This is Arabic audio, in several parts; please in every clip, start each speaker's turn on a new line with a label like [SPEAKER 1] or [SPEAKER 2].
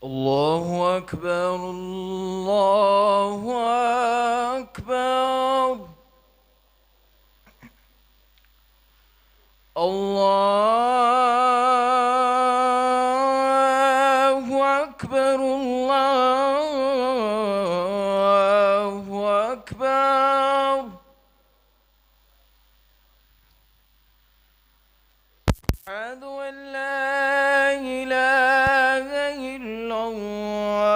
[SPEAKER 1] الله أكبر الله أكبر الله أكبر الله أكبر. أشهد أن لا إله إلا الله.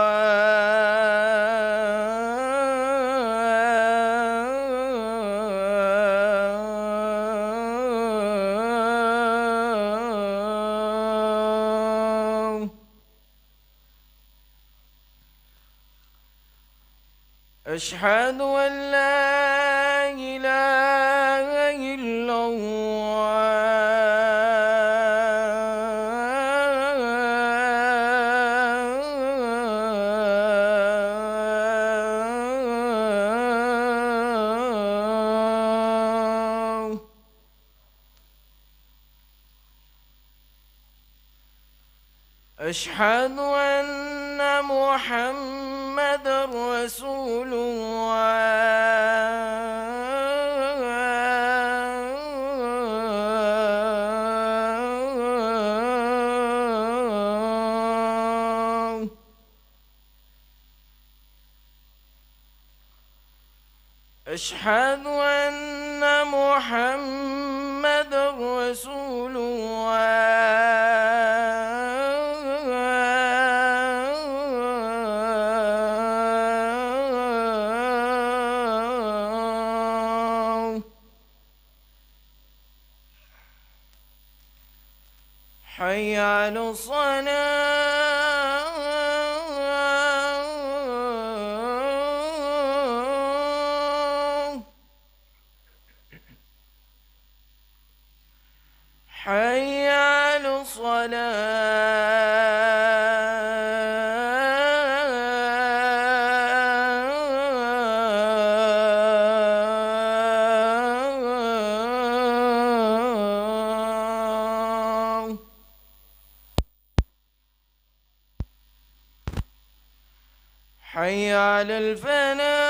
[SPEAKER 1] أشهد أن لا إله إلا الله. أشهد أن محمدًا رسول الله. أشهد أن محمدًا رسول الله. حي على الصلاة. حي على الصلاة. حي على الفلاح.